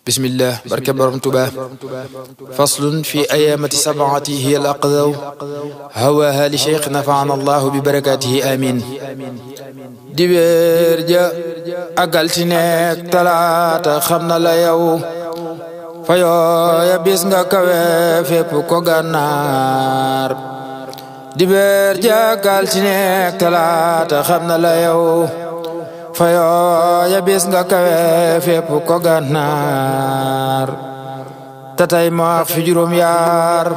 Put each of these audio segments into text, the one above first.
bismillah barke borom Tuubaa faslun fi ayaamati sab'ati hiya al-aqdaw hawaha li cheikh nafa'ana allahu bi barakatihi amin dibéer ja ak altine talaata xam na la yow fa yooya bis nga kawe fépp ko gànnaar dibéer ja ak altine talaata xam na la yow fa yooya bis nga kawe fépp ko gànnaar te tey mu wax fi juróom yaar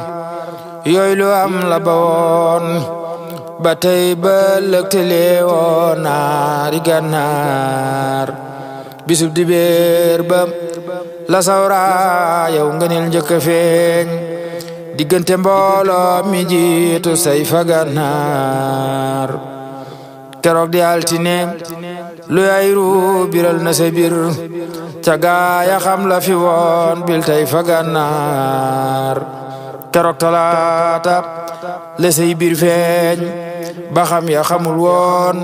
yooyu lu am la bawoon ba tey ba lëgtale woon naari gànnaar bisub dibéer ba la sawra yow ngëneel njëkk a feeñ diggante mbooloo mi jiitu say fa gànnaar keroog di altine lu yayru biral na sa bir ca gaaya xam la fi woon bil tey fa gànnaar keroog talaata la say bir feeñ ba xam ya xamul woon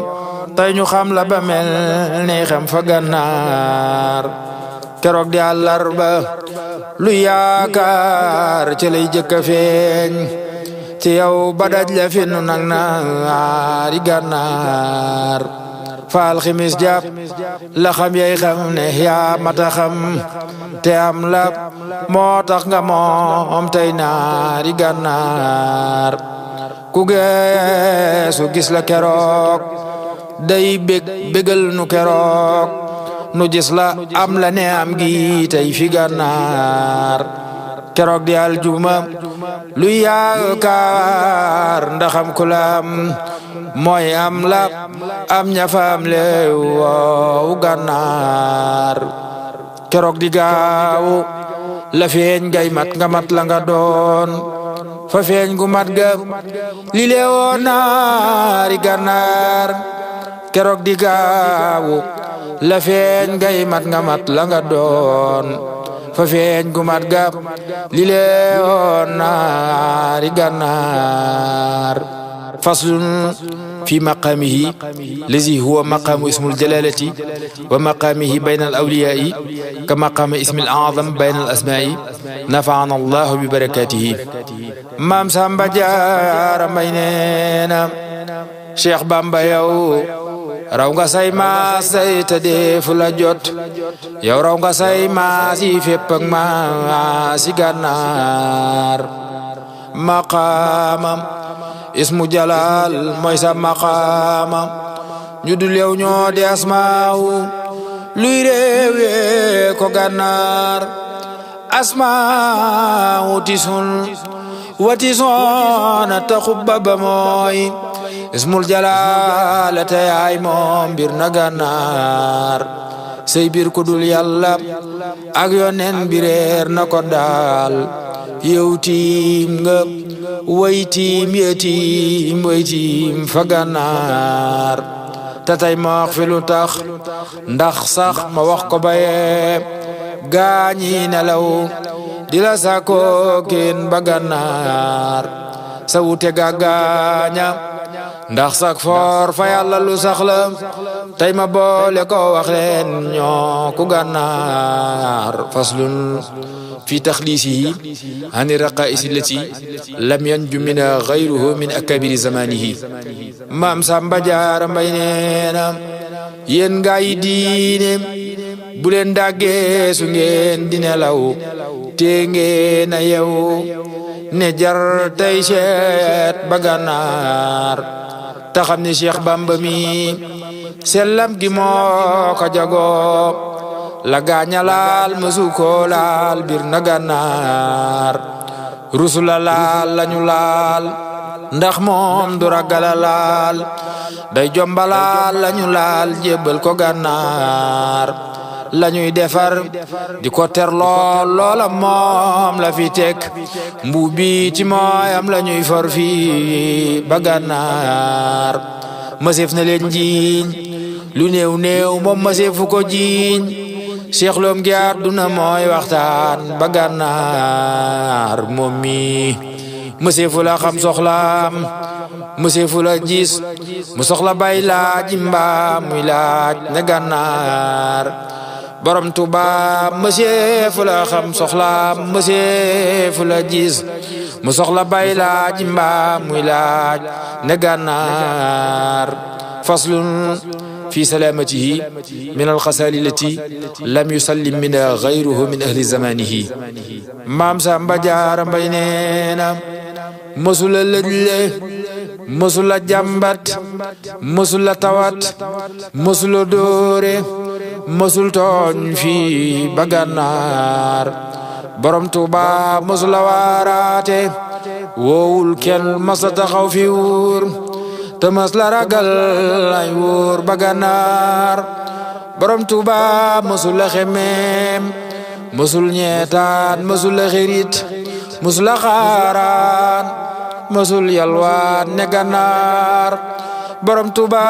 tey ñu xam la ba mel ni xam fa gànnaar keroog di àllarba lu yaakaar ca lay jëkk a feeñ ci yow ba daj la fi nu nag naari gànnaar faal ximis jàpp la xam yay xam ne yaa mata xam te am la moo tax nga moom tey naari gànnaar ku geesu gis la keroog day bégal nu keroog nu gis la am la ne am gi tey fi gànnaar keroog di aljuma lu yaakaar ndaxam ku la am mooy am la am ñafaam le wow gànnaar keroog di gaawu la feeñ ngay mat nga mat la nga doon fa feeñ gu mat ga li le woon naari gànnaar keroog di gaawu la feeñ ngay mat nga mat la nga doon fa feeñ gu mat ga li le woon naari gànnaar faslun fi maqamihi lazi huwa maqamu ismul jalalati wa maqamihi bayna al awliyai ka maqama ismil a'zam bayna al asma'i nafa'ana allahu bi barakatihi maam Samba Jaara Mbay neena Cheikh Bamba yow raw nga say maas say te defu la jot yow raw nga say maas yi fépp ak maas yi gànnaar maqaamam ismu jalal mooy sa maqaama ñu dul yow ñoo di asmaaw luy réewe ko gànnaar asmaaw tisun watisoona taxubba ba mooy ismul jalal te yaay moom bir na gànnaar say bir ku dul yàlla ak yonen bireer na ko daal yow tiim nga way tiim yetiim way tiim fa gànnaar te tey ma wax fi lu tax ndax sax ma wax ko baye gaañi nelaw di la sako ken ba gànnaar sa wute ga gaaña ndax sak for fa yàlla lu sax la tey ma boole ko wax leen ñoo ku gànnaar faslun fi taxliisihi ani raqaa'is allati lam yanju minha ghayruhu min akabiri zamanihi maam Samba Jaara Mbay neena yéen gaa yi diine bu leen dàggee su ngeen di nelaw te ngeen a yew ne jar tey seet ba gànnaar ta xam ne Cheikh Bamba mi sellam gi moo ko jagoo la gaaña laal mësu ko laal bir na gànnaar rusula laal lañu laal ndax moom du ragala laal day jombalaal lañu laal jébbal ko gànnaar lañuy defar di ko ter lool loola moom la fi tek mbuubi ci mooyam lañuy for fii ba gànnaar mëseef na leen jiiñ lu néew néew moom mëseefu ko jiiñ Cheikh loom gi àdduna mooy waxtaan ba gànnaar moom mi mëseefu la xam soxlaam mëseefu la gis mu soxla bay laaj mbaam muy laaj ne gànnaar borom Tuuba monsieur fu la xam soxla monsieur fu la gis mu soxla bay laaj mbaa muy laaj ne gànnaar faslun fi salamatihi min alxasaali lati lam yusallim minha gayruhu min ahli zamanihi maam Samba Jaara Mbay neena mësula lëjle mësula jàmbat mësula tawat mësula dóore mësul tooñ fii ba gànnaar borom Tuuba mësula waaraate woowul kenn mësa taxaw fi wuur te mës la ragal ay wuur ba gànnaar borom Tuuba mësula xemeem mësul ñeetaan mësula xerit mësula xaaraan mësul yalwaan ne gànnaar borom Tuuba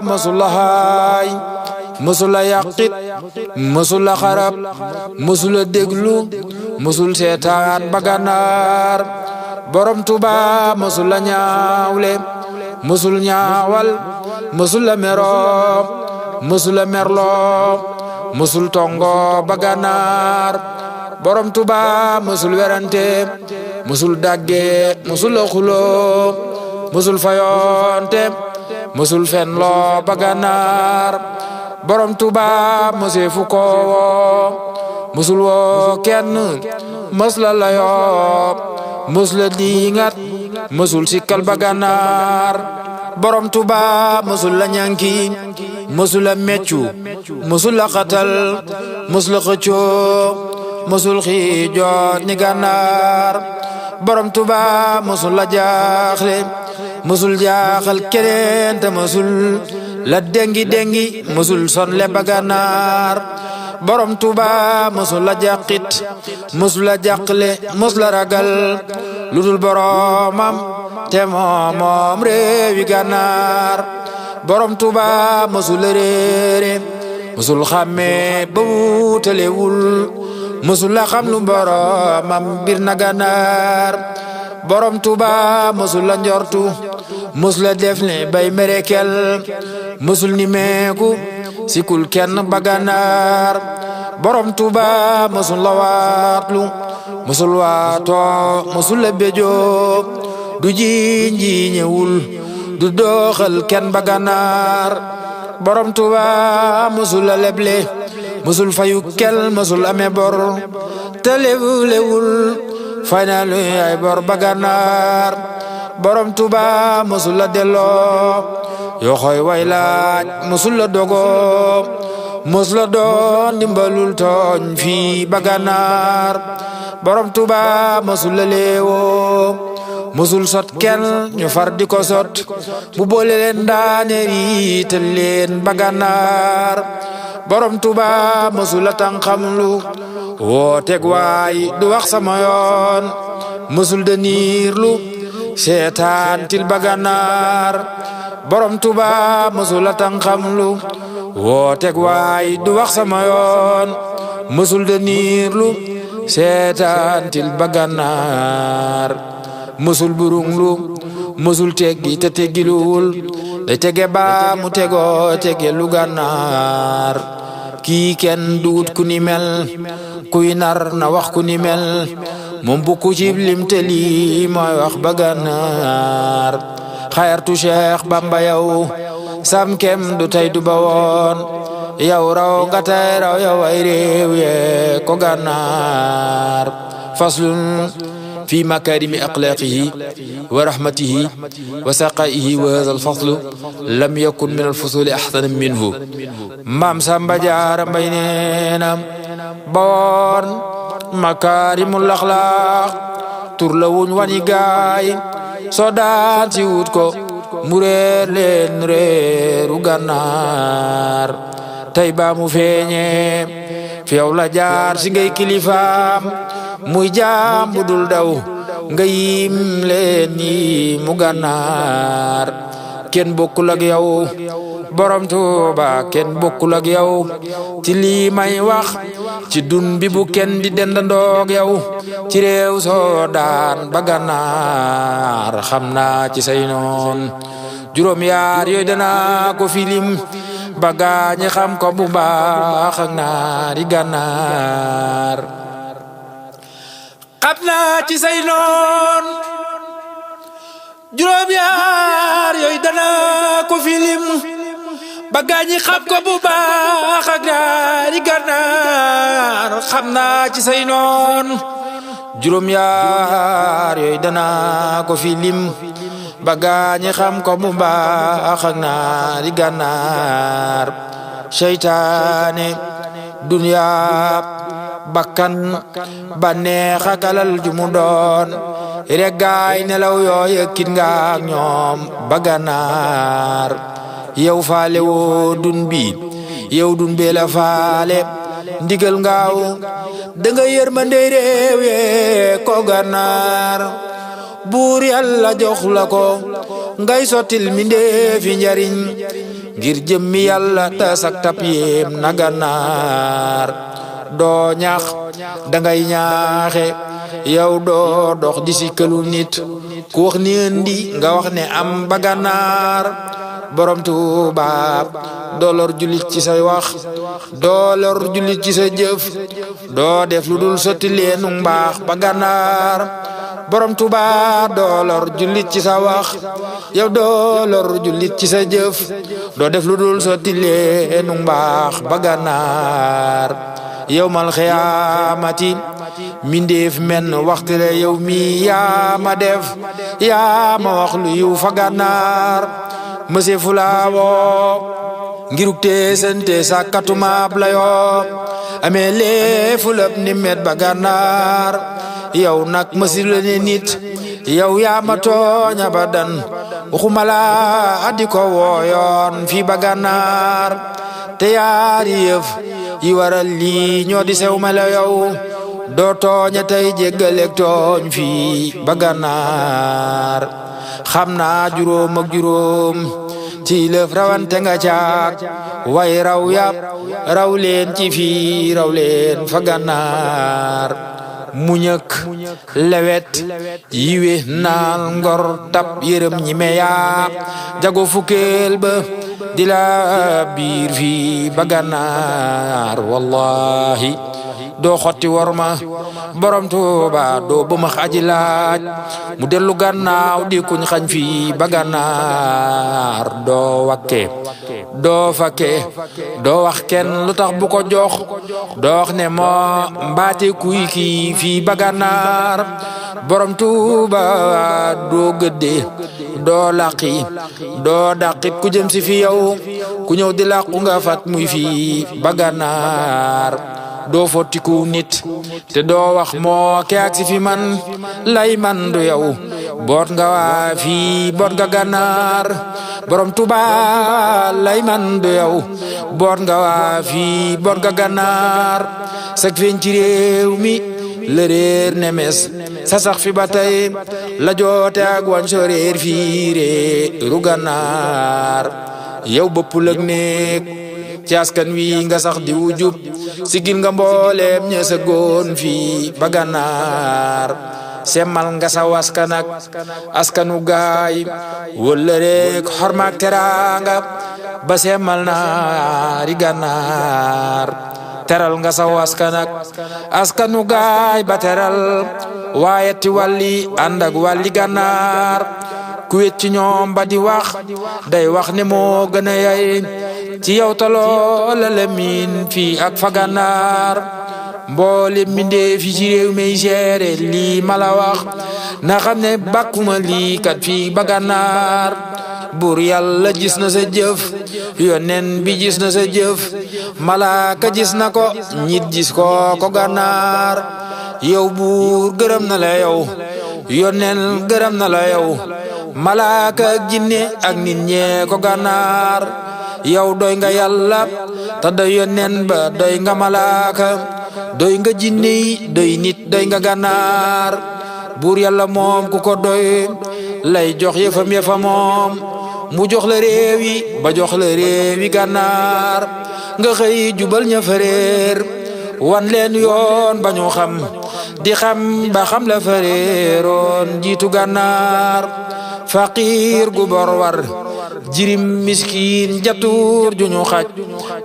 mësula haay mësula yàqit mësula xarab mësula déglu mësul seetaan ba gànnaar borom Tuuba mësula ñaawle mësul ñaawal mësula meroo mësula merloo mësul tongo ba gànnaar borom Tuuba mësul werante mësul dagge mësul xuloo mësul fayonte mësul fenloo ba gànnaar borom Tuuba mësee fu ko woo mësul woo kenn mës la layoo mës la diingat mësul sikkal ba gànnaar borom Tuuba mësul la ñanki mësul la meccu mësul la xatal mësul la xëccoo mësul xiijoo ni gànnaar borom Tuuba mësul la jaaxle mësul jaaxal keneen te mësul la dengi mësul sonle ba gànnaar borom Tuuba mësul la jàqit mësul la jàqle mësul la ragal lu dul boromam te moom réewi gànnaar borom Tuuba mësul la réere mësul xàmmee ba wuutalewul mësul la xam lu boromam bir na gànnaar borom Tuuba mësul la njortu mësul la def ne bay merekel mësul ni meeku sikul kenn ba gànnaar borom Tuuba mësul la waatlu mësul waatoo mësul la béjoo du jiiñewul du doxal kenn ba gànnaar borom Tuuba mësul la leble mësul fayu kel mësul amee bor te lewul fay na lu ay bor ba gànnaar borom Tuuba mësul la delloo yoo xooy way laaj mësul la dogoo mësul la doon dimbalul tooñ fii ba gànnaar borom Tuuba mësul la leewoo mësul sot kenn ñu far di ko sot bu boole leen daaneer yi te leen ba gànnaar borom Tuuba mësul la tànqamlu woo teg waay du wax sama yoon mësul de niirlu seetaan til ba gànnaar borom Tuuba mësul la tànqamlu woo teg waay du wax sama yoon mësul de niirlu seetaan til ba gànnaar mësul burunglu mësul teggi te teggiluwul day tege ba mu tegoo tege lu gànnaar kii kenn duut ku ni mel kuy nar na wax ku ni mel moom bukku ci lim te lii mooy wax ba gànnaar xayartu Cheikh Bamba yow sam kem du tey du ba woon yow raw nga tey raw yow ay réew yee ko gànnaar faslun fi makarimi axlaaqihi wa rahmatihi wa saqaihi wa hadha alfaslu lam yakun min alfusuli ahsana minhu maam Samba Jaara Mbay neena bawoon makarimul axlaaq tur la wuñ wani gaay soo daan si wut ko mu réer leen réeru gànnaar tey ba mu feeñee fi yow la jaar si ngay kilifaam muy jaam bu dul daw nga yim leen yi mu gànnaar kenn bokkul ak yow borom Tuuba kenn bokkul ak yow ci lii may wax ci dun bi bu kenn di dendandoog yow ci réew soo daan ba gànnaar xam naa ci say noon juróom yaar yooyu danaa ko filim ba gaañi xam ko bu baax ak naari gànnaar xam naa ci say noon juróom yaar yooyu dana ko filim ba gaañi xam ko bu baax ak naari gànnaar xam naa ci say noon juróom yaar yooyu dana ko filim ba gaañi xam ko bu baax ak naari gànnaar seytaane dunya bakkan bànneex ak alal ju mu doon rek gaay nelaw yooyu kit nga ak ñoom ba gànnaar yow faale woo dun bi yow dun bee la faale ndigal ngaaw da nga yërmande réew yee ko gànnaar buur yàlla jox la ko ngay sottil mi ndee fi njariñ ngir jëmmi yàlla tasak tap yéem na gànnaar doo ñaax dangay ñaaxe yow doo dox di si këlu nit ku wax ni indi nga wax ne am ba gànnaar borom Tuuba doo lor julit ci say wax doo lor julit ci sa jëf doo def lu dul sotti leenu mbaax ba gànnaar borom Tuuba doo lor julit ci sa wax yow doo lor julit ci sa jëf doo def lu dul sotti leenu mbaax ba gànnaar yawmal xiyaamati mindeef men waxtile yow mi yaa ma def yaa ma wax lu yiw fa gànnaar mëse fulaawoo ngiruk teesante sàkkatumaab la yoo amee lee fulab ni met ba gànnaar yow nag mësi la ne nit yow yaa ma tooñ abadan waxumala addi ko wooyoon fii ba gànnaar te yaari yëf yi waral lii ñoo di sew ma la yow doo tooña tey jéggaleeg tooñ fii ba gànnaar xam naa juróom ak juróom ci lëf rawante nga caag way raw yàpp raw leen ci fii raw leen fa gànnaar muñëk lewet yiwe naal ngor tab yërëm ñi me yaa jago fukkeel ba di la biir fii ba gànnaar wallahi doo xotti worma borom Tuuba doo bëma aji laaj mu dellu gannaaw di kuñ xañ fii ba gànnaar doo wakke doo fakke doo wax kenn lu tax bu ko jox doo wax ne moo mbaate kuy kii fii ba gànnaar borom Tuuba doo gëdde doo laqi doo daqit ku jëm si fi yow ku ñëw di laqu nga fat muy fii ba gànnaar doo fottiku nit te doo wax moo ke ak si fi man lay man du yow boot nga waa fii boot nga gànnaar borom Tuuba lay man du yow boot nga waa fii boot nga gànnaar sak feeñ ci réew mi la réer nemes sa sax fi ba tey la joote ak wañ so réer fii réeru gànnaar yow bëpp lëg néeg ci askan wi nga sax di wujub sigil nga mbooleem ñe sa goon fii ba gànnaar semmal nga sa waskan ak askanu gaay wala rek xormaak teraanga ba semmal naari gànnaar teral nga sa waskan ak askanu gaay ba teral waaye ti wàlli ànd ak wàlli gànnaar ku wet ci ñoom ba di wax day wax ne moo gën a yay ci yow taloo la lemin fii ak fa gànnaar mboole mbindee fi ci réew mi seere lii ma la wax na xam ne bàkkuma lii kat fii ba gànnaar buur yàlla gis na sa jëf yonen bi gis na sa jëf malaaka gis na ko ñit gis ko gànnaar yow buur gërëm na la yow yonen gërëm na la yow malaaka ak jinne ak nit ñee ko gànnaar yow doy nga yàlla te doy yonen ba doy nga malaaka doy nga jinne yi doy nit doy nga gànnaar buur yàlla moom ku ko doy lay jox yëfam yëfa moom mu jox la réew yi ba jox la réew yi gànnaar nga xëy jubal ña fa réer wan leen yoon ba ñu xam di xam ba xam la fa réeroon jiitu gànnaar faqiir gu bor war jirim miskin jatuur juñu xaj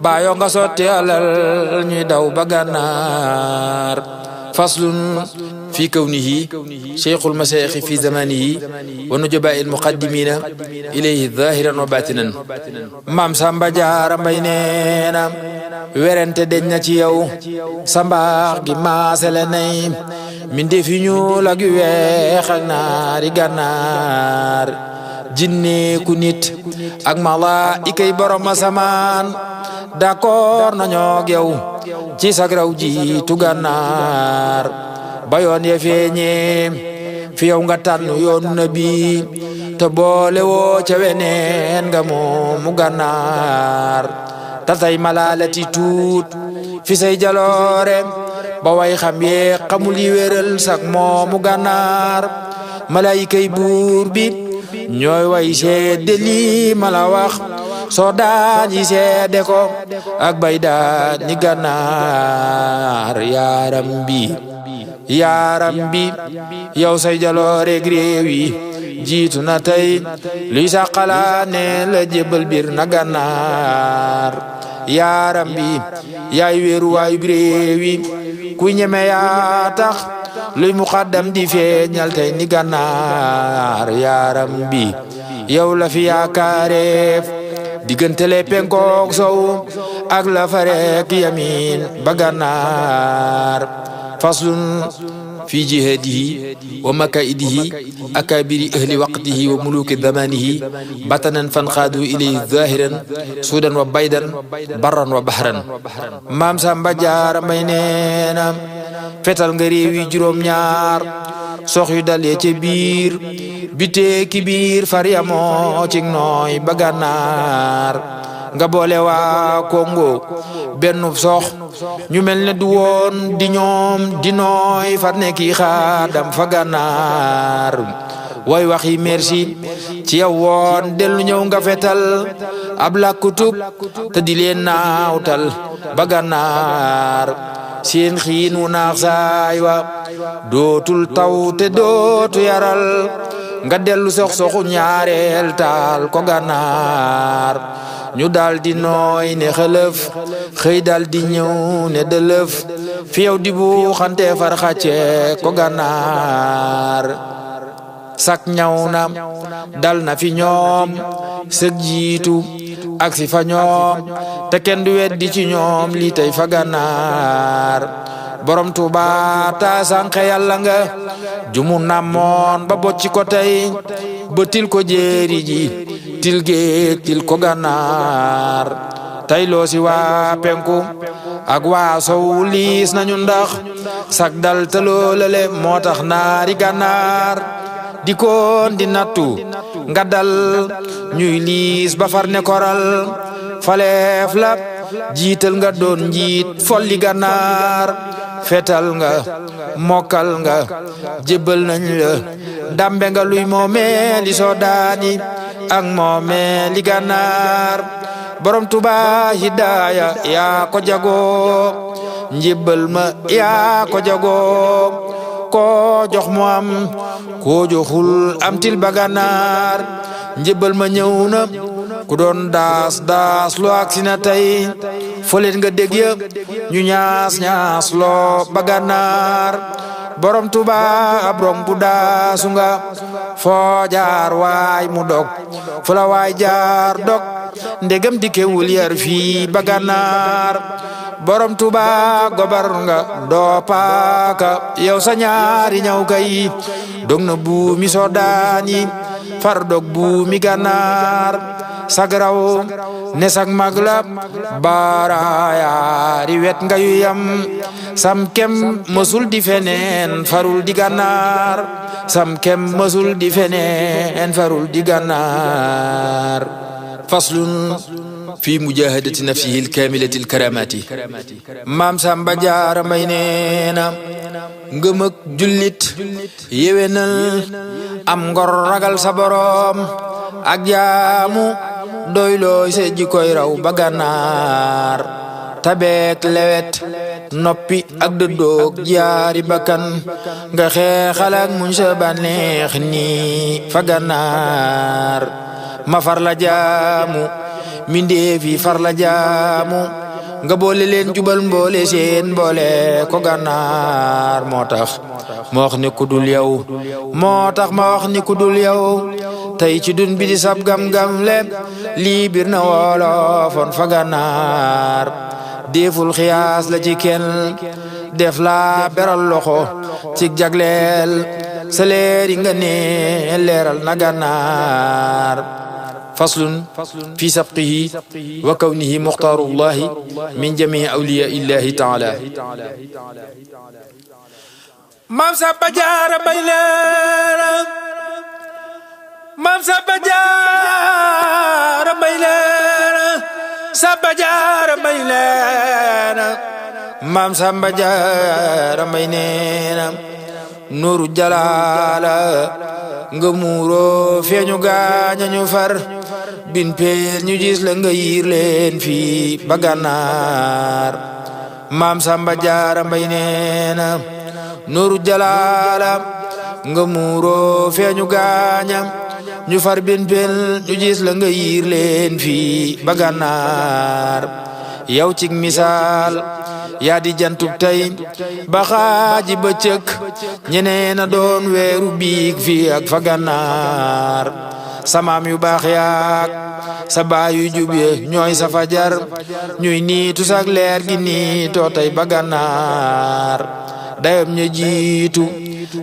baayo nga sotti alal ñuy daw ba gànnaar faslun fi kawnihi cheikhul masaayixi fi zamanihi wa nujabaa'il muqaddimina ilayhi zahiran wa batinan maam Samba Jaara Mbay neena werante deñ na ci yow sa mbaax gi maasele nay min defi ñuul ak yu weex ak naari gànnaar jinne ku nit ak malaayika yi borom asamaan d'accord nañoo ak yow ci sag raw jiitu gànnaar bayoon ya feeñee fi yow nga tànn yoonu nabi te boole woo ca weneen nga moomu gànnaar ta tay malaalati tuut fi say jaloore ba way xam yee xamul yi wéral sak moomu gànnaar malaayika yi buur bi ñooy way seede lii ma la wax soo daan yi seede ko ak bay daan ni gànnaar yaaram bi yow say jaloore réew yi jiitu na tey luy sa xalaat ne la jébbal bir na gànnaar yaaram bi yaay wéeru waayu réew yi kuy ñeme yaa tax luy muqaddam di feeñal tey ni gànnaar yaaram bi yow la fi yaakaareef diggante le penkook sow ak la farek yamin ba gànnaar faslun fi jihadihi wa makaidihi akabiri ahli waqtihi wa muluki zamanihi batanan fanqaadu ilayhi zahiran suudan wa baydan barran wa bahran maam Samba Jaara Mbay neena fetal nga réew yi juróom ñaar sox yu dalee ca biir bitee ki biir far yamoo cig nooy ba gànnaar nga boole waa Congo benn sox ñu mel ne du woon di ñoom di nooy far ne kii xaadam fa gànnaar way waxi merci ci yow woon dellu ñëw nga fetal ab lakkutub te di leen naawtal ba gànnaar seen xiin wu naax saay wa dootul taw te dootu yaral nga dellu soxu ñaareel taal ko gànnaar ñu dal di nooy ne xëlëf xëy dal di ñëw ne dëlëf fi yow di bu xante far xàcce ko gànnaar sak ñaw na dal na fi ñoom sëg jiitu ak si fa ñoom te kenn du weddi ci ñoom lii tey fa gànnaar borom Tuuba ta sànqe yàlla nga jumu namoon ba bocci ko tey ba til ko jéeri ji til géej til ko gànnaar tey loo si waa penku ak waa sow liis nañu ndax sak dal te loolale moo tax naari gànnaar di koon di nattu nga dal ñuy liis ba far ne koral faleef la jiital nga doon njiit folli gànnaar fetal nga mokkal nga jébbal nañ la dambe nga luy moomeeli soodaani ak moomeeli gànnaar borom Tuuba hidaaya yaa ko jagoo njébbal ma yaa ko jagoo koo jox mu am koo joxul am til ba gànnaar njébbal ma ñëw na ku doon daas loo aksi na tey foleen nga dégg ya ñu ñaas loo ba gànnaar borom Tuuba ab rong bu daasu nga foo jaar waay mu dog fu la waay jaar dog ndegam dikkewul yar fii ba gànnaar borom Tuuba gobar nga doo paaka yow sa ñaari ñaw kay dog na buumi soodaani far dog buumi gànnaar sagraw ne sag mag la baarayaari wet nga yu yam sam kem mësul di feneen farul di gànnaar sam kem mësul di feneen farul di gànnaar faslun fi mujahadati nafsihi alkamilati alkaramati maam Samba Jaara Mbay neena ngëm ak jullit yewenal am ngor ragal sa borom ak jaamu doylooy se jikoy raw ba gànnaar tabeek lewet noppi ak dëddoog jaari bakkan nga xeexal ak muñ sa bànneex ni fa gànnaar ma far la jaamu mindeefi far la jaamu nga boole leen jubal mboole seen mboole ko gànnaar moo tax ma wax ni ku dul yow moo tax ma wax ni ku dul yow tey ci dun bi di sab gam-gam le lii bir na wolofon fa gànnaar deful xiyaas la ci kenn def la beral loxo ci jagleel sa leeri nga ne leeral na gànnaar faslun fi sabqihi wa kawnihi muxtaarullahi min jamii awliyaa illahi taala maam Samba Jaara Mbay leera maam Samba Jaara Mbay leera Samba Jaara Mbay leera maam Samba Jaara Mbay neena nuuru jalaala nga muuroo feeñu gaaña ñu far bin peel ñu gis la nga yiir leen fii ba gànnaar maam Samba Jaara Mbay neena nuuru jalaala nga muuroo feeñu gaaña ñu far bin peel ñu gis la nga yiir leen fii ba gànnaar yow cig misaal yaa di jantub tey ba xaaji bëccëg ñeneen a doon weeru biig fii ak fa gànnaar samaam yu baax yaak sa baay yu jub ye ñooy sa fajar ñuy niitu sak leer gi niitoo tey ba gànnaar dayom ña jiitu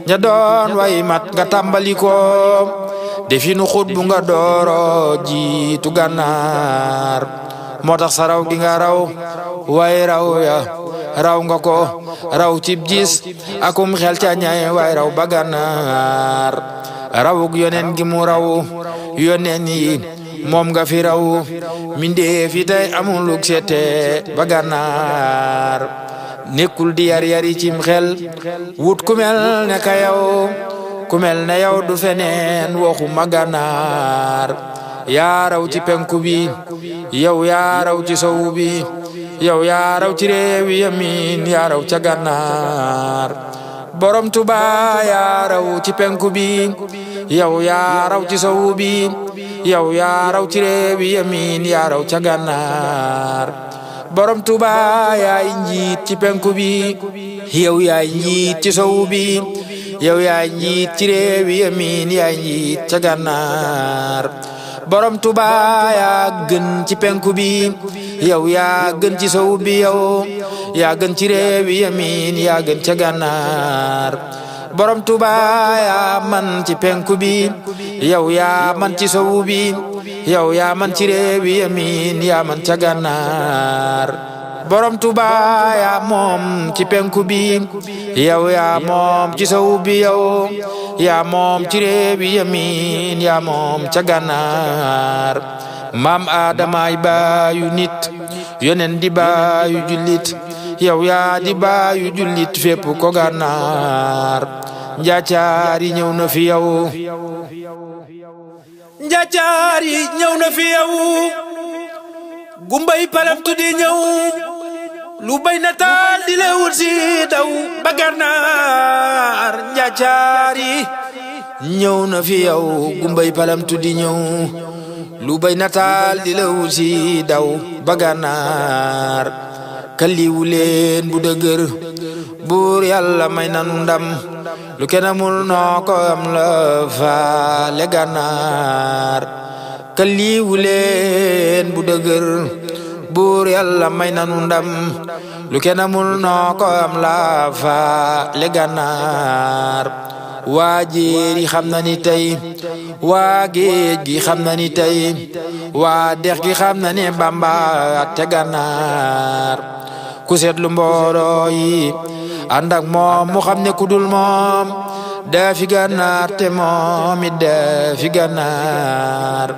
ña doon way mat nga tàmbali ko defi nu xut bu nga dooro jiitu gànnaar moo tax sa raw gi nga raw way raw ya raw nga ko raw cib gis akum xel ca ñay way raw ba gànnaar rawuk yonen gi mu raw yonen yi moom nga fi raw mindee fi tey amuluk sete ba gànnaar nekkul di yar yari cim xel wut ku mel ne ka yow ku mel ne yow du feneen waxu ma gànnaar yaa raw ci penku bi yow yaa raw ci sowu bi yow yaa raw ci réewi yamin yaa raw ca gànnaar borom Tuba yaa raw ci penku bi yow yaa raw ci sowu bi yow yaa raw ci réewi yamin yaa raw ca gànnaar borom Tuba yaay njiit ci penku bi yow yaay njiit ci sowu bi yow yaay njiit ci réewi yamin yaay njiit ca gànnaar borom Tuba yaa gën ci penku bi yow yaa gën ci sowu bi yow yaa gën ci réewi yamin yaa gën ca gànnaar borom Tuba yaa man ci penku bi yow yaa man ci sowu bi yow yaa man ci réewi yamin yaa man ca gànnaar borom Tuba yaa moom ci penku bi yow yaa moom ci sowu bi yow yaa moom ci réewi yamin yaa moom ca gànnaar maam Aadamaay baayu nit yonen di baayu jullit yow yaa di baayu jullit fépp ko gànnaar njaacaar yi ñëw na fi yow njaacaar yi ñëw na fi yow gumbay palam tuddi ñëw lu bay na taal di la wut si daw ba gànnaar njaacaar yi ñëw na fi yow gumbay palam tuddi ñëw lu bay na taal di la wut si daw ba gànnaar kaliwu leen bu dëgër buur yàlla may nanu ndam lu kenn amul noo ko am la faale gànnaar kaliwu leen bu dëgër buur yàlla may nanu ndam lu kenn amul noo ko am la faale gànnaar waa jéeri xam na ni tey waa géej gi xam na ni tey waa dex gi xam na ni Bamba te gànnaar ku seetlu mbooloo yi ànd ak moom mu xam ne ku dul moom daa fi gànnaar te moom it daa fi gànnaar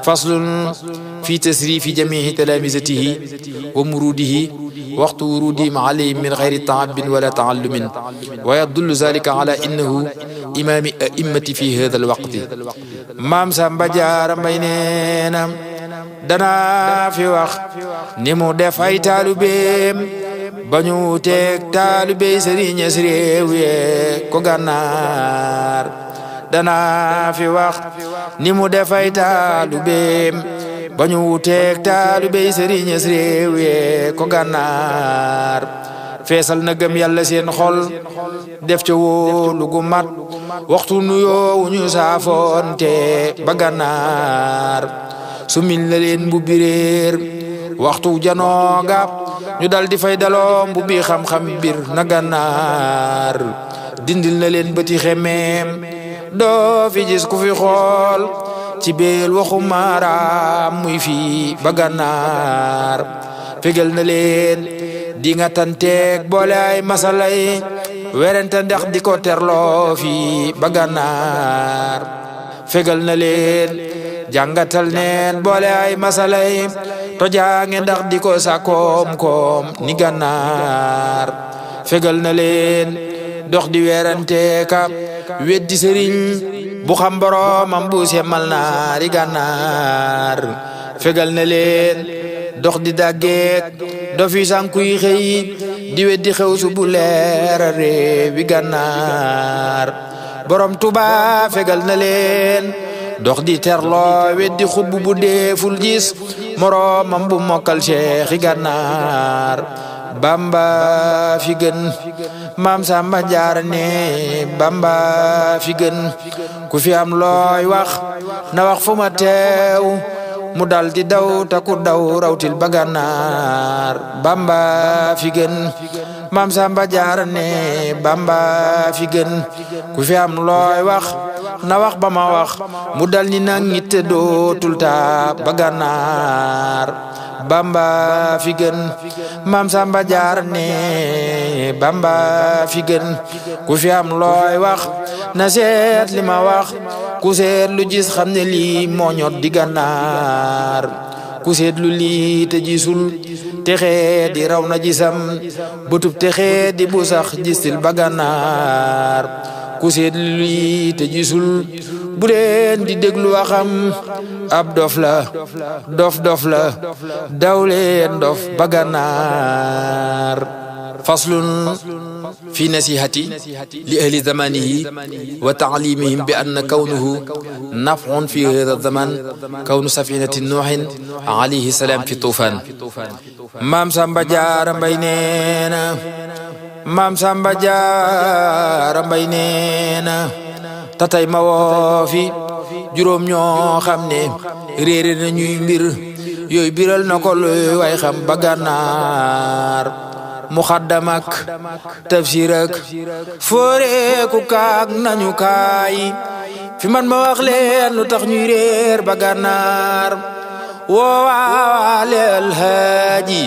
faslun fi tasrifi jamihi talamizatihi wa murudihi waxtu wurudihim alayhim min xayri taabin wala taallumin wa yadullu zalika ala innahu imaami a'immati fi hada alwaqti maam Samba Jaara Mbay neena danaa fi wax ni mu def ay taalubeem ba ñu teeg taalubey sëriñ si réew yee ko gànnaar dana fi wax ni mu defay taalubeem ba ñu wuteeg taalubey sëriñ réew yee ko gànnaar feesal na gëm yàlla seen xol def ca wóolu gu mat waxtu nuyoo wu ñu saafoonte ba gànnaar su mil na leen mbubbi réer waxtu janooga ñu dal di fay daloo mbubbi xam-xam bir na gànnaar dindil na leen bëti xemeem doo fi gis ku fi xool ci beel waxu maaraam muy fii ba gànnaar fegal na leen di nga tanteeg boole ay masalay werente ndax di ko terloo fii ba gànnaar fegal na leen jàngatal neen boole ay masalay tojaange ndax di ko sakoom-koom ni gànnaar fegal na leen dox di werante ka weddi sëriñ bu xam boroomam bu semal naari gànnaar fegal na leen dox di daggeek dofi sankuy xëy di weddi xew su bu leera réewi gànnaar borom Tuuba fegal na leen dox di terloo weddi xubb bu deeful gis moroomam bu mokkal Seexi gànnaar Bamba fi gën Maam Samba Jaara ne Bamba fi gën ku fi am looy wax na wax fu ma teew mu dal di daw taku daw rawtil ba gànnaar Bamba fi gën Maam Samba Jaara ne Bamba fi gën ku fi am looy wax na wax ba ma wax mu dal ni nag ñi te dootul ta ba gànnaar Bamba fi gën Maam Samba Jaara ne Bamba fi gën ku fi am looy wax na seet li ma wax ku seet lu gis xam ne lii moo ñor di gànnaar ku seet lu lii te gisul texe di raw na gisam butub texe di bu sax gistil ba gànnaar ku seet lu lii te gisul bu leen di déglu waxam ab dof la dof la daw leen dof ba gànnaar faslun fi nasihati li ahli zamanihi wa taalimihim bi anna kawnuhu naf'un fi hada zaman kawnu safinati nuuhin alayhi salaam fi tufaan Maam Samba Jaara Mbay neena Maam Samba Jaara Mbay neena tatay ma woo fi juróom ñoo xam ne réere na ñuy mbir yooyu biral na ko luy way xam ba gànnaar muxaddamak tafsirak fooreeku kaak nañu kaay fi man ma wax leen lu tax ñuy réer ba gànnaar woowaale alhaaji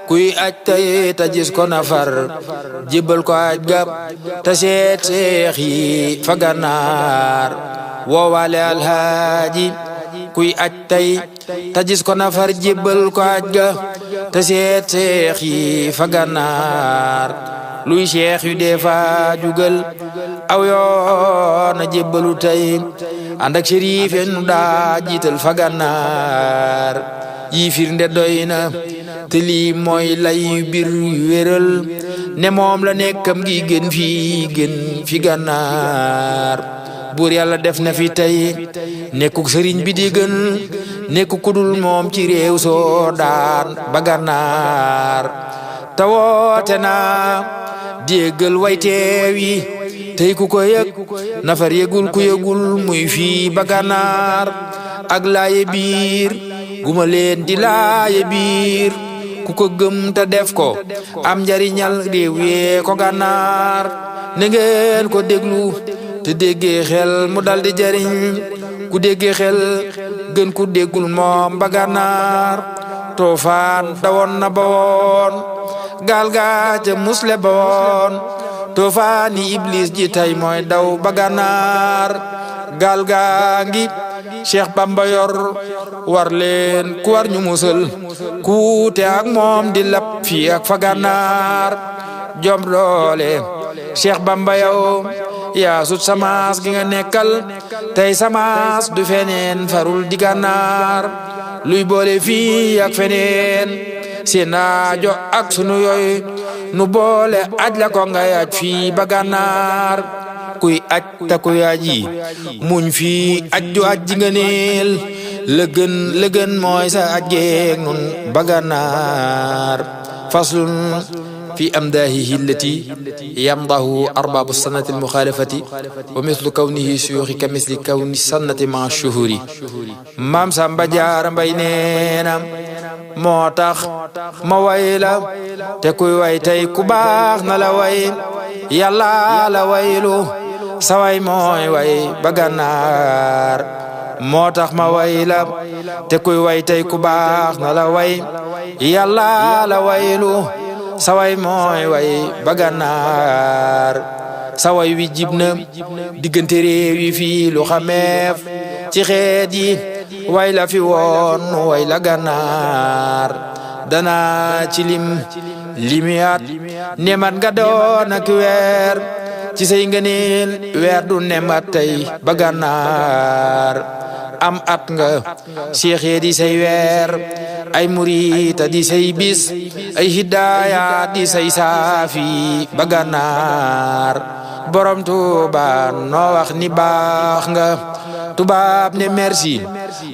kuy aj tay ta gis ko nafar jébbal ko aj gab ta seet seex yi fa gànnaar woowaale alhaaji kuy aj tay ta gis ko nafar jébbal ko aj ga ta seet seex yi fa gànnaar luy seex yu dee fa jugal aw yoona jébbalu tay ànd ak sëriif nu daa jiital fa gànnaar yi firnde doy na te lii mooy lay bir yu wéral ne moom la nekkam gi gën fi gànnaar buur yàlla def na fi tey nekkuk sëriñ bi di gën nekku kudul moom ci réew soo daan ba gànnaar te woote naa déggal way teew yi tey ku ko yëg nafar yëgul ku yëgul muy fii ba gànnaar ak laaye biir guma leen di laaye biir ku ko gëm te def ko am njariñal réew yee ko gànnaar ne ngeen ko déglu te déggee xel mu dal di jariñ ku déggee xel gën ku déggul moom ba gànnaar toofaan dawoon na ba woon gaal gaa ca musle ba woon toofaani iblis ji tay mooy daw ba gànnaar gaal gaa ngi Cheikh Bamba yor war leen ku war ñu musal kuute ak moom di lap fii ak fa gànnaar jom doole Cheikh Bamba yow yaa sut samaas gi nga nekkal tey samaas du feneen farul di gànnaar luy boole fii ak feneen seen aajo ak sunu yooy nu boole aj la ko nga yaaj fii ba gànnaar kuy aj ta kuy aji muñ fi aj ju aj ji nga neel la gën mooy sa aj geeg nun baganaar faslun في أمداهه التي يمضه أرباب السنة المخالفة ومثل كونه شيوخ كمثل كون السنة مع الشهور مام سامبا جار بيننا موتاخ مويلا تكوي ويتي كباخ نلوي يلا لويلو سواي موي وي بغنار موتاخ مويلا تكوي ويتي كباخ نلوي يلا لويلو saway mooy way baganaar saway wi jib na diggante réew yi fii lu xameef ci xeet yi way la fi woon way la ganaar dana ci limiyaat nemat nga doon ak weer ci say ngëneel weer du nemat tey baganaar am at nga seexee di say weer ay murita di say bis ay hidaaya di say saafi baganaar borom Tuuba noo wax ni baax nga tubaab ne merci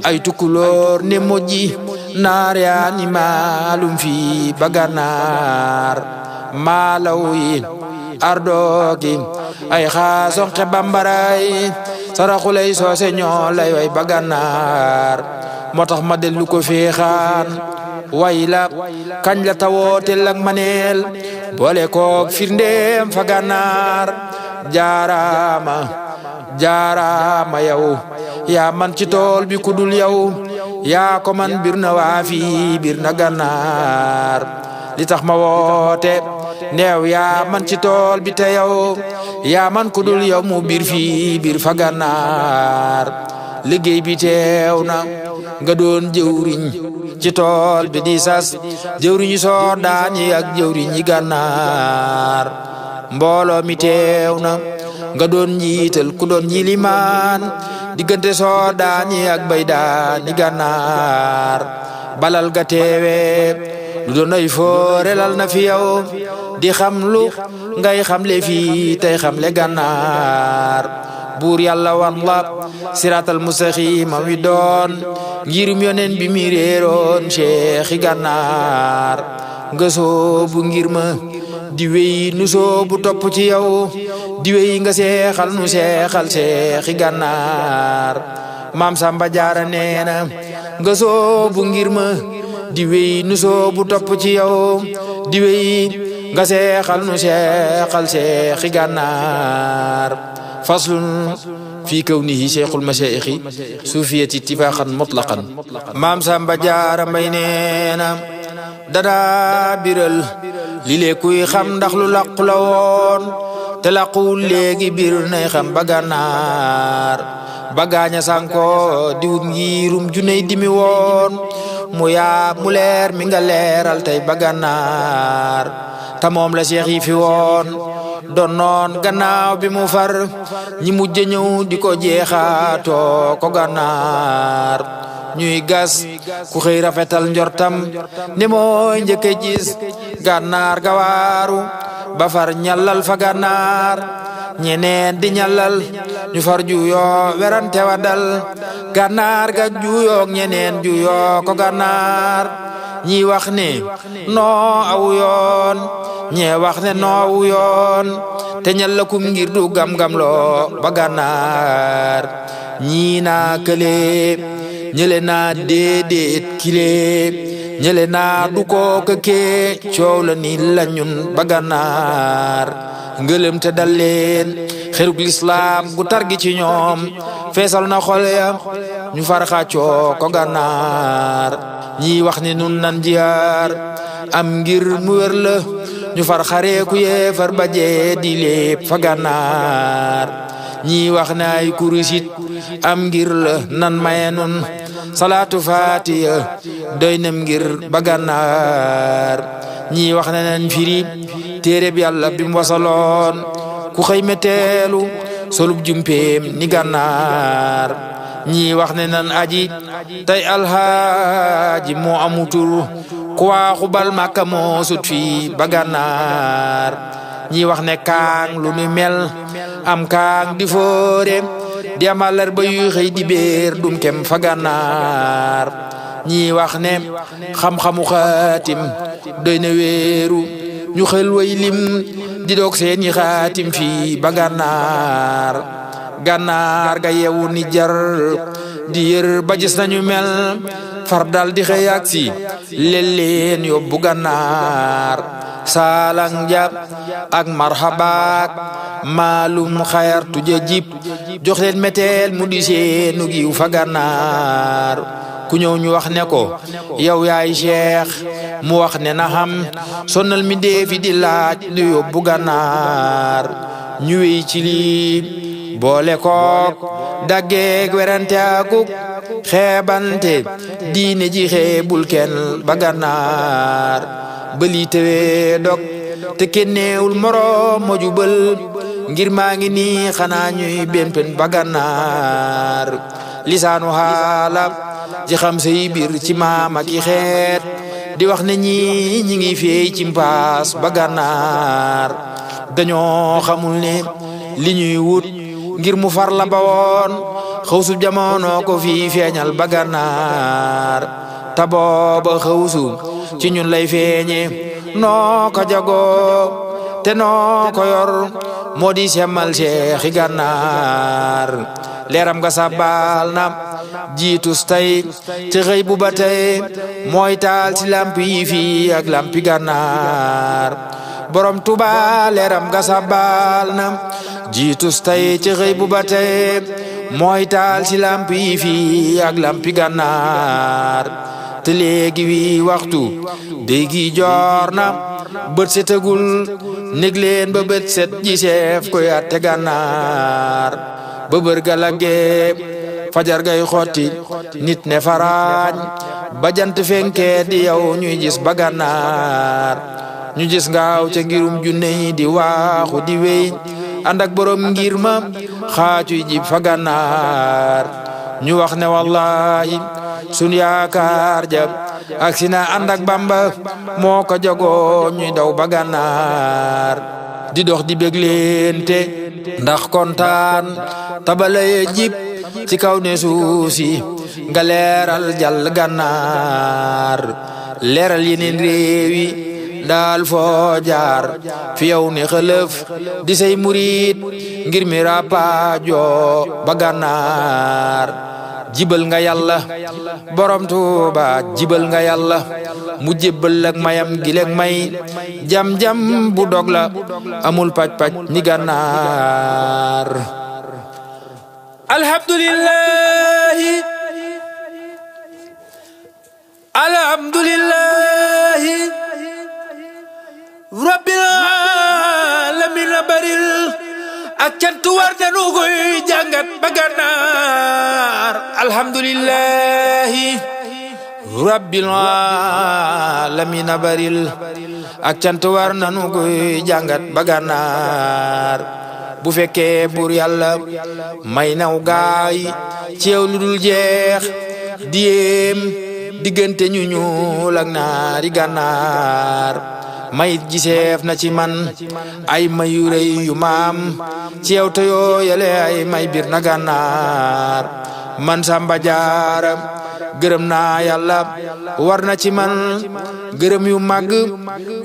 ay tukulóor ne moji naar yaa ni maalum fi baganaar maalaw yi ardoogi ay xaasonxe bambaray saraxulay soose ñoo lay way baganaar moo tax ma dellu ko feexaan way la kañ la tawootel ak maneel boole koog firndeem fa ganaar jaaraama yow yaa man ci tool bi kudul yow yaa ko man bir na waafi bir na ganaar li tax ma woote neew yaa man ci tool bi te yow yaa man kudul yow mu bir fii bir fa ganaar liggéey bi teew na nga doon jëwriñ ci tool bi di sas jëwriñu soodaan yi ak jëwriñi gànnaar mbooloo mi teew na nga doon njiital ku doon yilimaan diggante soodaan yi ak baydaan yi gànnaar balal ga teewe lu doon ay foorelal na fi yow di xam lu ngay xamle fii tey xamle gànnaar buur yàlla wan la siraatal mustaqiima wi doon ngirum yonen bi mi réeroon Cheikhi gànnaar nga soobu ngir ma di wéy nu soobu topp ci yow di wéy nga seexal nu seexal Cheikhi gànnaar maam Samba Jaara neena nga soobu ngir ma di wéy nu soobu topp ci yow di wéy nga seexal nu seexal Cheikhi gànnaar faslun fi kawnihi cheikhul mashaayixi suufiyati ittifaqan mutlaqan maam Samba Jaara Mbay neena dana biral li lee kuy xam ndax lu làqu la woon te làquwul léegi bir nay xam ba gànnaar ba gaaña sànko diwut ngirum juney dimi woon mu yaa mu leer mi nga leeral tey ba gànnaar ta moom la cheikh yi fi woon doon noon gannaaw bi mu far ñi mujj ñëw di ko jeexaatoo ko gànnaar ñuy gas ku xëy rafetal njortam ne mooy njëkk a gis gànnaar gawaaru ba far ñallal fa gànnaar ñeneen di ñallal ñu far juyoo werante wa dal gànnaar ga juyoog ñeneen juyoo ko gànnaar ñi wax ne noo aw yoon ñee wax ne noo aw yoon te ñallakum ngir du gam-gam loo ba gànnaar ñii naa kële ñële naa déedéet kile ñële naa du kooka kee coow la ni la ñun ba gànnaar ngëlëm te dal leen xerug lislaam gu tar gi ci ñoom feesal na xol ya ñu far xàccoo ko gànnaar ñii wax ne nun nan jiyaar am ngir mu wér la ñu far xareeku yee far bajee di lépp fa gànnaar ñii wax ne ay kurusit am ngir la nan maye nun salaatu faatiya doy nam ngir ba gànnaar ñii wax ne nan firi téere bi yàlla bi mu wasaloon ku xëy meteelu solub jumpeem ni gànnaar ñii wax ne nan aji tey alhaaji moo amutur ku waaxu bal Makka moo sut fii ba gànnaar ñi wax ne kaang lu nu mel am kaang di foore di amalar ba yuy xëy di béer dum kem fa gànnaar ñi wax ne xam-xamu xaatim doy na wéeru ñu xel way lim di doog seeni xaatim fii ba gànnaar gànnaar ga yewu ni jar di yër ba gis nañu mel far dal di xëy ak si leen yóbbu gànnaar saalang jab ak marhabaak maalum xayar tuje jib jox leen meteel mu di seenu giw fa gànnaar ku ñëw ñu wax ne ko yow yaay cheikh mu wax ne na xam sonnal mi deefi di laaj lu yóbbu gànnaar ñu wéy ci lii boole kook daggeeg werante akuk xeebante diine ji xeebul kenn ba gànnaar bëli tewee dog te kenneewul moroom ma jubal ngir maa ngi nii xanaa ñuy bémpen ba gànnaar lisaanu xaala ji xam say biir ci maam ak i xeet di wax ne ñi ngi feey ci mbaas ba gànnaar dañoo xamul ne li ñuy wut ngir mu far la ba woon xawsu jamono ko fii feeñal ba gànnaar ta booba xawsu ci ñun lay feeñe noo ko jagoo te noo ko yor moo di semmal seexi gànnaar leeram nga sabbal na jiitus tay ci xëy bu ba tey mooy taal ci lamp yi fii ak lampi gànnaar borom Tuuba leeram nga sabbal na jiitus tay ci xëy bu ba tey mooy taal ci lamp yi fii ak lampi gànnaar te léegi wi waxtu day gi joor na bët setagul nég leen ba bët set ji seef koy atte gànnaar ba bër galage fajar gay xotti nit ne faraañ ba jant fenkee di yow ñuy gis ba gànnaar ñu gis ngaaw ca ngirum junne yi di waaxu di wéy ànd ak borom ngir ma xaacuy jib fa gànnaar ñu wax ne wallahi sun yaakaar ja ak si na ànd ak Bamba moo ko jagoo ñuy daw ba gànnaar di dox di bégleente ndax kontaan tabalaye jib ci kaw ne suuf si nga leeral jàll gànnaar leeral yeneen réew yi daal foo jaar fi yow ne xëlëf di say murit ngir mi rapaajo ba gànnaar jibal nga yàlla borom Tuuba jibal nga yàlla mu jébbal ak mayam gileeg may jam-jam bu dog la amul paj-paj ni gànnaar alhamdulillahi alhamdulillahi rabbil alamin baril ak cant war nanu koy jàngat ba gànnaar alhamdulillahi rabbil alamin baril ak cant war nanu koy jàngat ba gànnaar bu fekkee buur yàlla may naw gaay ci yow lu dul jeex diyem diggante ñu ñuul ak naari gànnaar mayit giseef na ci man ay mayu rëy yu maam ci yow te yoo yale ay may bir na gànnaar man Samba Jaara gërëm naa yàlla war na ci man gërëm yu màgg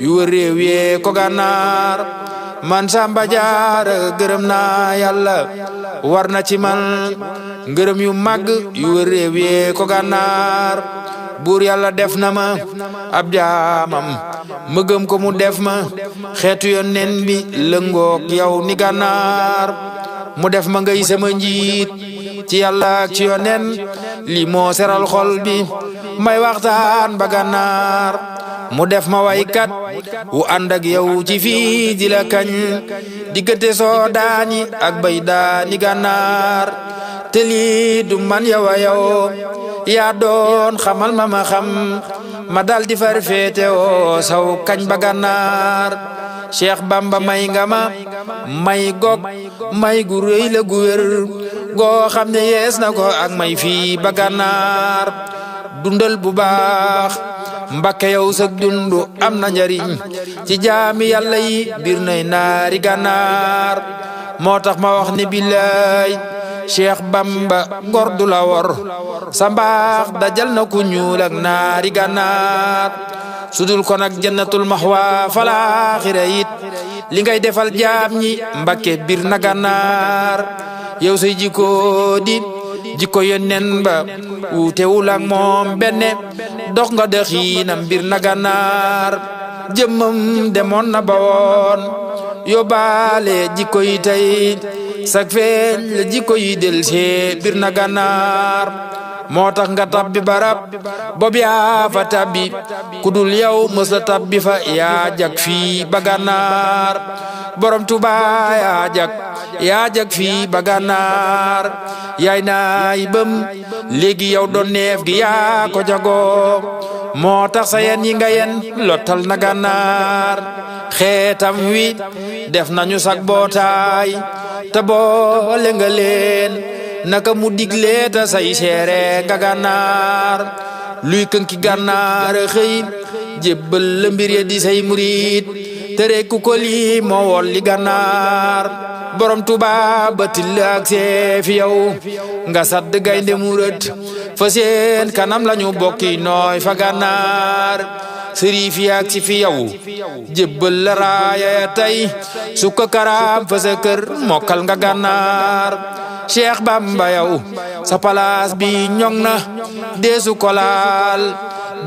yu wër réew yee ko gànnaar man Samba Jaara gërëm naa yàlla war na ci man ngërëm yu màgg yu wër réew yee ko gànnaar buur yàlla def na ma ab jaamam ma gëm ko mu def ma xeetu yonent bi lëngoog yow ni gànnaar mu def ma ngay sama njiit ci yàlla ak ci yonent li moo seral xol bi may waxtaan ba gànnaar mu def ma waykat wu ànd ak yow ci fii di la kañ diggante soo daani ak bay daani gànnaar te lii du man yow a yow yaa doon xamal ma xam ma dal di far féete woo saw kañ ba gànnaar Cheikh Bamba may nga ma may gog may gu rëy la gu wér goo xam ne yees na ko ak may fii ba gànnaar dundal bu baax Mbakke yow sag dundu am na njariñ ci jaami yàlla yi biir nay naari gànnaar moo tax ma wax ni billaay Cheikh Bamba ngor du la wor sa mbaax dajal na ku ñuul ak naari gànnaar sudul kon ak jannatul maxwa falaaxira it li ngay defal jaam ñi Mbakke biir na gànnaar yow say jikko di jikko yónneen ba wuutewul ak moom benne dox nga dëxiinam biir na gànnaar jëmmam demoon na ba woon yóbbaale jikko yi tey sak feeñ la jikko yi del see biir na gànnaar moo tax nga tabbi barab bob yaa fa tabbi ku dul yow mës la tabbi fa yaa jag fii ba gànnaar borom Tuuba yaa jag fii ba gànnaar yaay naay bam léegi yow doon neef gi yaa ko jagoo moo tax sa yen yi nga yen lottal na gànnaar xeetam wi def nañu sak bootaay te boole nga leen naka mu diglee ta say seere nga gànnaar luy kënki gànnaar xëy jébbal la mbir ya di say murit tere ku ko lii moo wol li gànnaar borom Tuuba ba till ak see fi yow nga sadd gaynde mu rët fa seen kanam lañu bokki nooy fa gànnaar sëriif yaak si fi yow jébbal la raaya ya tey sukka karaam fa sa kër mokkal nga gànnaar Cheikh Bamba yow sa palaas bi ñoŋ na deesu ko laal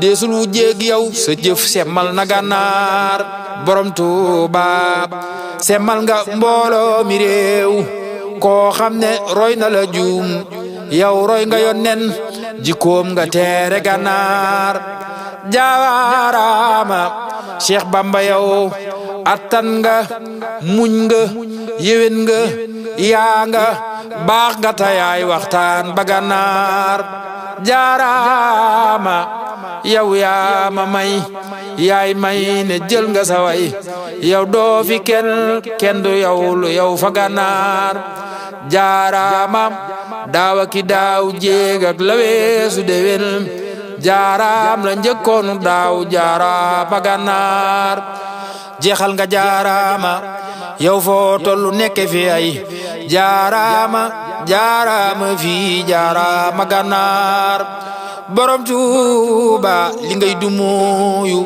deesul wu jéeg yow sa jëf semmal na gànnaar borom Tuuba semmal nga mbooloo mi réew koo xam ne roy na la juum yow roy nga yónneen jikkoom nga teere gànnaar jaaraama Cheikh Bamba yow attan nga muñ nga yéwén nga yaa nga baax nga tayaay waxtaan ba gànnaar jaaraama yow yaa ma may yaay may ne jël nga sa way yow doo fi kenn du yow lu yow fa gànnaar jaaraama daawa ki daaw jéeg ak la weesu déwén jaaraam la njëkkoonu daaw jaaraama gànnaar jeexal nga jaaraama yow foo tollu nekke fi ay jaaraama fii jaaraama gànnaar borom Tuuba li ngay dumooyu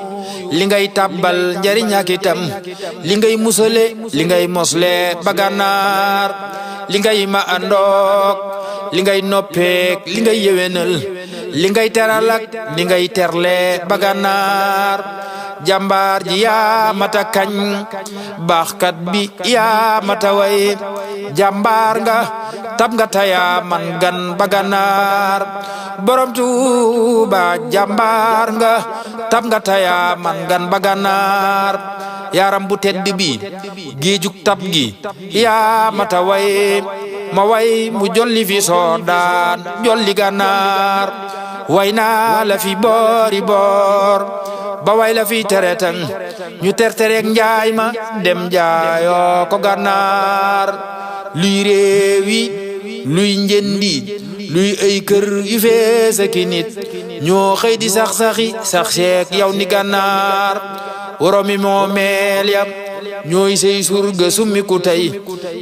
li ngay tabbal njariñ ak itam li ngay musale li ngay mosle ba gànnaar li ngay ma andook li ngay noppeek li ngay yewenal li ngay teralak li ngay terle ba gànnaar jàmbaar ji yaa mata kañ baaxkat bi yaa mata way jàmbaar nga tab nga taya man gan ba gànnaar borom Tuuba jàmbaar nga tab nga taya man gan ba gànnaar yaram bu tedd bi géejug tab gi yaa mata way ma way mu jolli fi soodaan jolli gànnaar way naa la fi boori boor ba way la fi teretang ñu terterek njaay ma dem jaayoo ko gànnaar luy réewi luy njëndi luy ay kër yu fees ki nit ñoo xëy di sax-saxi sax seek yow ni gànnaar woromi moomeel ya ñooy sey surga summi ku tey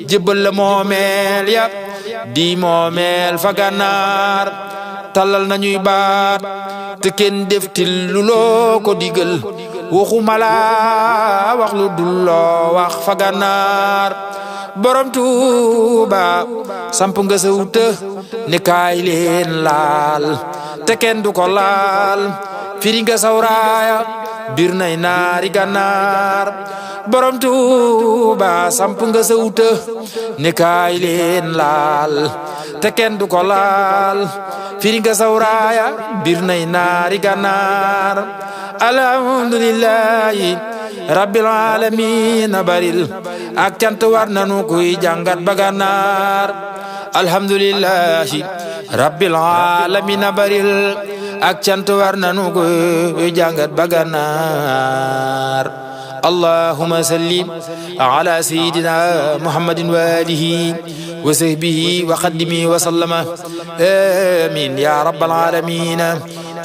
jébbal la moomeel ya di moomeel fa gànnaar tallal nañuy baat te kenn deftil lu loo ko digal waxuma la wax lu dul loo wax fa gànnaar borom Tuuba samp nga sa wuta ne kaay leen laal te kenn du ko laal firi nga sawraaya bir nay naari gànnaar borom Tuuba samp nga sa wuta ne kaay leen laal te kenn du ko laal firi nga sawraaya bir nay naari gànnaar alhamdulillahi rabbil alamin baril ak cant war nanu kuy jàngat ba gànnaar alhamdulillahi rabbil alamin baril ak cant war nanu kuy jàngat ba gànnaar allahumma salli ala sayyidina muhammadin wa alihi wa sahbihi wa xaddimihi wa sallama amin ya rabbal alamin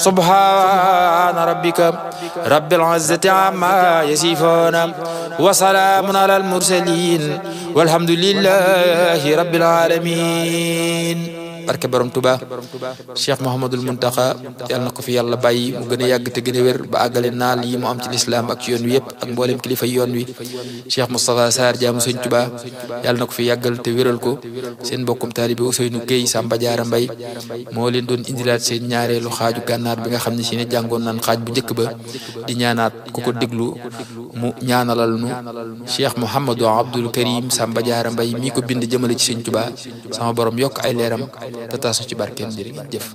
subhana rabbika rabbil izzati amma yasifun wa salamun alal mursalin walhamdulillahi rabbil alamin. barke borom Tuba Cheikh Mouhamadul Muntaxa yàlla na ko fi yàlla bàyyi mu gën a yàgg te gën a wér ba àggale naal yi mu am ci lislaam ak ci yoon wi yëpp ak mboolem kilifa yoon wi. Cheikh Moustapha Sarr jaamu Sëñ Tuba yàlla na ko fi yàggal te wéral ko. seen mbokkum taalibe Ousseynou Gueye Samba Diarra Mbaye moo leen doon indilaat seen ñaareelu xaaju gànnaar bi nga xam ne si ne jàngoon naan xaaj bu njëkk ba di ñaanaat ku ko déglu mu ñaanalal nu Cheikh Mouhamadou Abdoul Karim Samba Diarra Mbaye mii ko bind jëmale ci Sëñ Tuba sama borom yokk ay leeram te taasu ci barkeem jërë ngeen jëf.